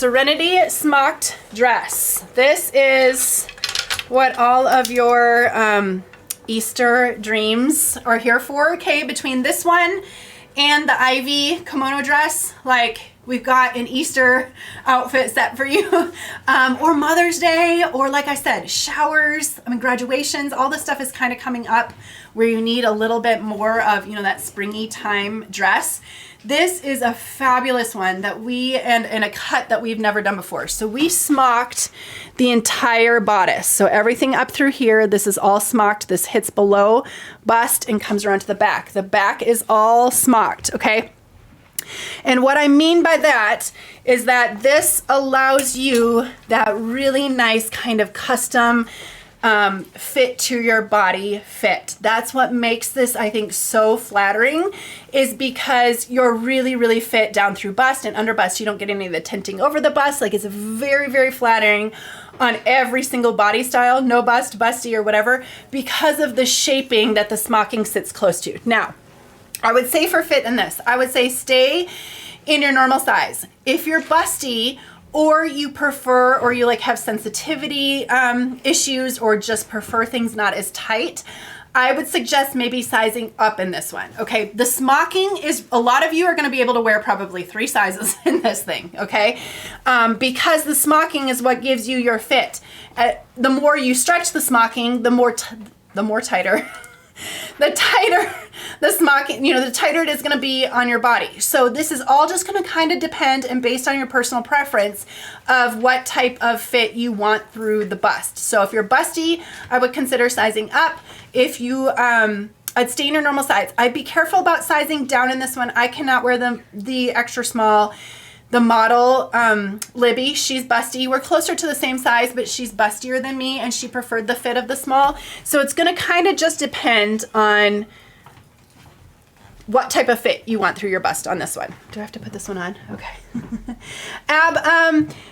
Serenity Smocked Dress. This is what all of your Easter dreams are here for, okay? Between this one and the Ivy kimono dress, like we've got an Easter outfit set for you, or Mother's Day, or like I said, showers, graduations, all this stuff is kind of coming up where you need a little bit more of, that springy time dress. This is a fabulous one that and a cut that we've never done before. So we smocked the entire bodice. So everything up through here, this is all smocked. This hits below bust and comes around to the back. The back is all smocked, okay? And what I mean by that is that this allows you that really nice kind of custom fit to your body fit. That's what makes this, I think, so flattering, is because you're really, really fit down through bust and under bust. You don't get any of the tinting over the bust. Like, it's very, very flattering on every single body style, no bust, busty, or whatever, because of the shaping that the smocking sits close to. Now, I would say for fit in this, I would say stay in your normal size. If you're busty, or you prefer, or you like have sensitivity issues, or just prefer things not as tight, I would suggest maybe sizing up in this one, okay? The smocking is, a lot of you are gonna be able to wear probably 3 sizes in this thing, okay? Because the smocking is what gives you your fit. The more you stretch the smocking, the more tighter, the tighter the smocking, the tighter it is going to be on your body. So this is all just going to kind of depend and based on your personal preference of what type of fit you want through the bust. So if you're busty, I would consider sizing up. If you, I'd stay in your normal size. I'd be careful about sizing down in this one. I cannot wear the extra small. The model, Libby, she's busty. We're closer to the same size, but she's bustier than me, and she preferred the fit of the small. So it's gonna kind of just depend on what type of fit you want through your bust on this one. Do I have to put this one on? Okay.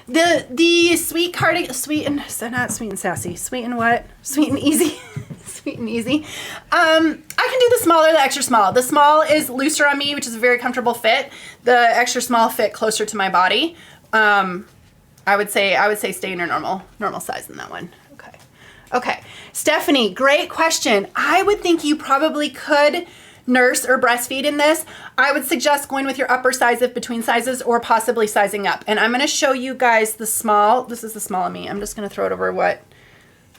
The sweet cardigan, sweet and, so not sweet and sassy, sweet and what? Sweet and easy. Sweet and easy. I can do the small or the extra small. The small is looser on me, which is a very comfortable fit. The extra small fit closer to my body. I would say stay in your normal size in that one. Okay. Okay. Stephanie, great question. I would think you probably could nurse or breastfeed in this. I would suggest going with your upper size if between sizes, or possibly sizing up. And I'm going to show you guys the small. This is the small of me. I'm just going to throw it over what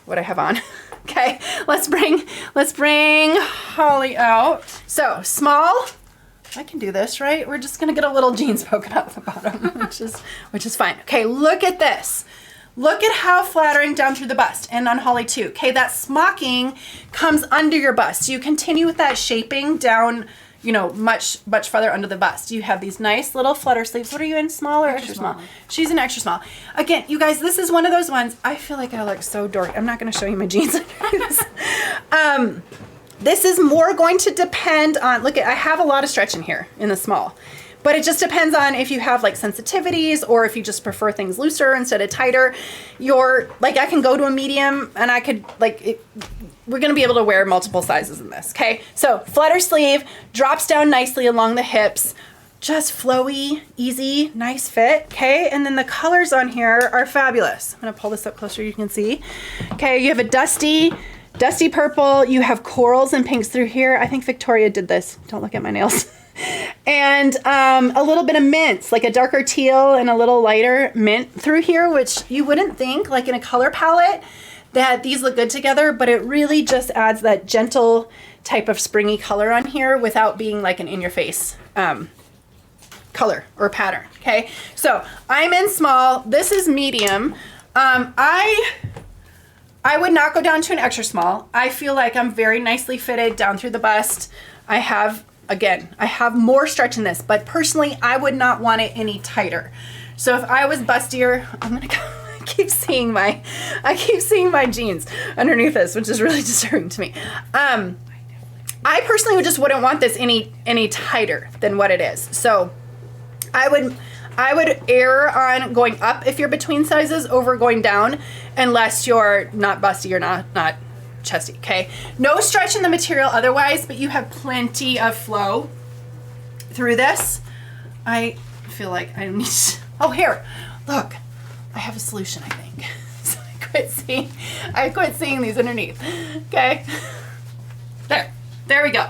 I have on. Okay, let's bring Holly out. So small, I can do this, right? We're just gonna get a little jeans poking out the bottom, which is fine. Okay, look at this. Look at how flattering down through the bust, and on Holly too. Okay, that smocking comes under your bust. So you continue with that shaping down, much farther under the bust. You have these nice little flutter sleeves. What are you in, small or extra small? She's an extra small. Again, you guys, this is one of those ones, I feel like I look so dorky. I'm not gonna show you my jeans. This is more going to depend on, I have a lot of stretch in here in the small, but it just depends on if you have like sensitivities, or if you just prefer things looser instead of tighter. I can go to a medium, and I could we're gonna be able to wear multiple sizes in this, okay? So flutter sleeve, drops down nicely along the hips, just flowy, easy, nice fit, okay? And then the colors on here are fabulous. I'm gonna pull this up closer so you can see. Okay, you have a dusty purple, you have corals and pinks through here. I think Victoria did this. Don't look at my nails. And a little bit of mints, like a darker teal and a little lighter mint through here, which you wouldn't think, like in a color palette, that these look good together, but it really just adds that gentle type of springy color on here without being like an in-your-face color or pattern, okay? So I'm in small, this is medium. I would not go down to an extra small. I feel like I'm very nicely fitted down through the bust. I have more stretch in this, but personally, I would not want it any tighter. So if I was bustier, I'm gonna go, I keep seeing my jeans underneath this, which is really disturbing to me. I personally wouldn't want this any tighter than what it is. So I would err on going up if you're between sizes over going down, unless you're not busty or not chesty, okay? No stretch in the material otherwise, but you have plenty of flow through this. I feel like I need to, oh, here. Look, I have a solution, I think. So I quit seeing these underneath. Okay. There we go.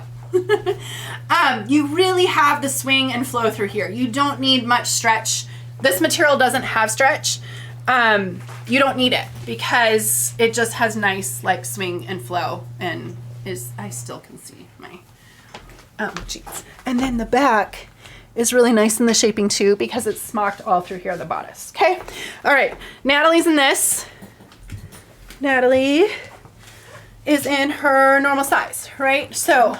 You really have the swing and flow through here. You don't need much stretch. This material doesn't have stretch. You don't need it because it just has nice like swing and flow, and I still can see my jeans. And then the back is really nice in the shaping too because it's smocked all through here, the bodice. Okay. All right. Natalie's in this. Natalie is in her normal size, right? So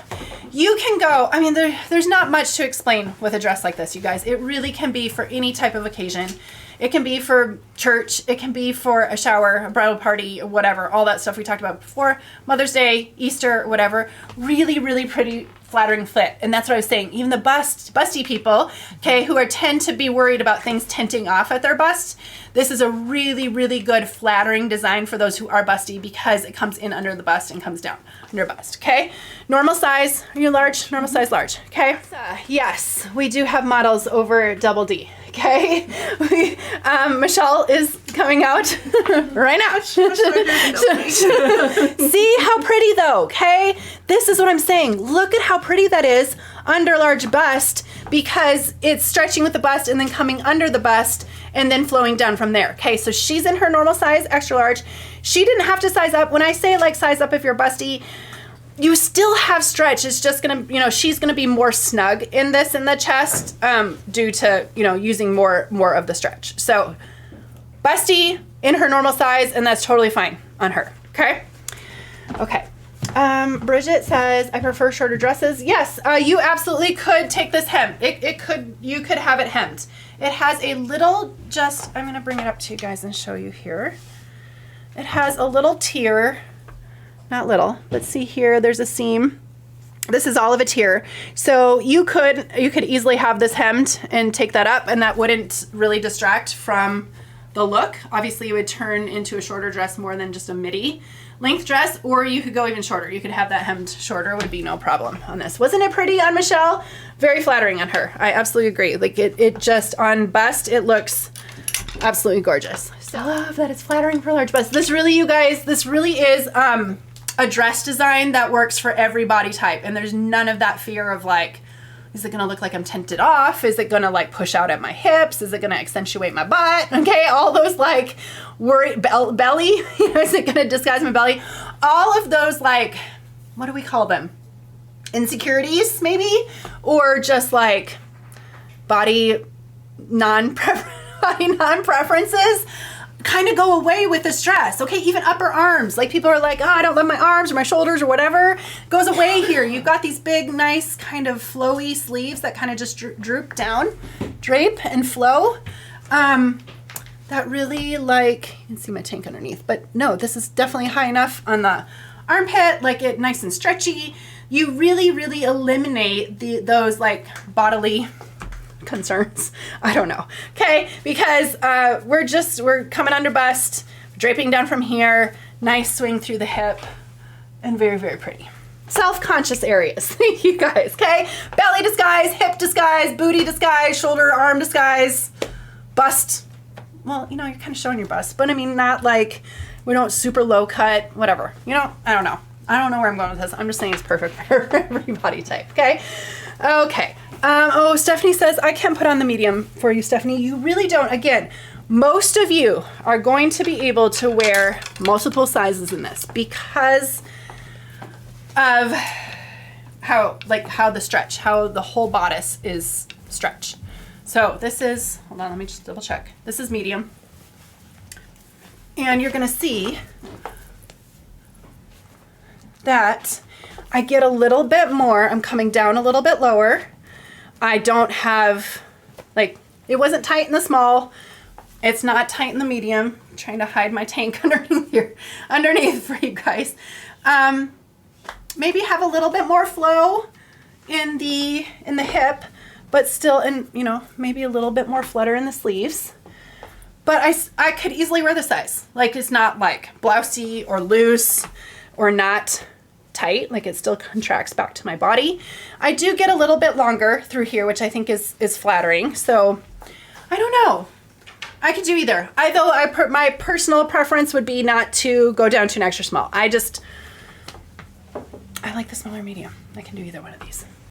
you can go, I mean, there's not much to explain with a dress like this, you guys. It really can be for any type of occasion. It can be for church. It can be for a shower, a bridal party, whatever, all that stuff we talked about before. Mother's Day, Easter, whatever. Really, really pretty flattering fit. And that's what I was saying. Even the busty people, okay, who tend to be worried about things tinting off at their bust, this is a really, really good flattering design for those who are busty because it comes in under the bust and comes down under bust, okay? Normal size, are you large? Normal size, large, okay? Yes, we do have models over double D, okay? Michelle is coming out right now. See how pretty though, okay? This is what I'm saying. Look at how pretty that is under large bust because it's stretching with the bust and then coming under the bust and then flowing down from there. Okay, so she's in her normal size, extra large. She didn't have to size up. When I say like size up if you're busty, you still have stretch. It's just gonna, you know, she's gonna be more snug in this in the chest due to, you know, using more of the stretch. So busty in her normal size, and that's totally fine on her, okay? Okay. Bridget says, I prefer shorter dresses. Yes, you absolutely could take this hem. You could have it hemmed. It has a little, I'm going to bring it up to you guys and show you here. It has a little tier, not little, but see here, there's a seam. This is all of a tier. So you could easily have this hemmed and take that up, and that wouldn't really distract from the look. Obviously it would turn into a shorter dress more than just a midi length dress, or you could go even shorter. You could have that hemmed shorter, would be no problem on this. Wasn't it pretty on Michelle? Very flattering on her. I absolutely agree. Like it just on bust, it looks absolutely gorgeous. So I love that it's flattering for large bust. This really, you guys, this really is a dress design that works for every body type. And there's none of that fear of like, is it gonna look like I'm tented off? Is it gonna like push out at my hips? Is it gonna accentuate my butt? Okay, all those like worry, belly, is it gonna disguise my belly? All of those like, what do we call them? Insecurities maybe? Or just like body non-preferences kind of go away with this dress. Okay, even upper arms. Like people are like, oh, I don't love my arms or my shoulders or whatever. Goes away here. You've got these big, nice kind of flowy sleeves that kind of just droop down, drape and flow. That really like, you can see my tank underneath, but no, this is definitely high enough on the armpit, like it nice and stretchy. You really, really eliminate those like bodily concerns. I don't know. Okay, because we're coming under bust, draping down from here, nice swing through the hip, and very, very pretty. Self-conscious areas, you guys, okay? Belly disguise, hip disguise, booty disguise, shoulder, arm disguise, bust. Well, you know, you're kind of showing your bust, but I mean, not like, we don't super low cut, whatever. You know, I don't know. I don't know where I'm going with this. I'm just saying it's perfect for every body type, okay? Okay. Oh, Stephanie says, I can put on the medium for you, Stephanie. You really don't. Again, most of you are going to be able to wear multiple sizes in this because of how the stretch, how the whole bodice is stretched. So this is, hold on, let me just double check. This is medium. And you're going to see that I get a little bit more. I'm coming down a little bit lower. I don't have, like, it wasn't tight in the small. It's not tight in the medium. I'm trying to hide my tank underneath here, underneath for you guys. Maybe have a little bit more flow in the hip, but still, and you know, maybe a little bit more flutter in the sleeves. But I could easily wear the size. Like, it's not like blousey or loose or not tight, like it still contracts back to my body. I do get a little bit longer through here, which I think is flattering. So I don't know. I could do either. My personal preference would be not to go down to an extra small. I like the smaller medium. I can do either one of these.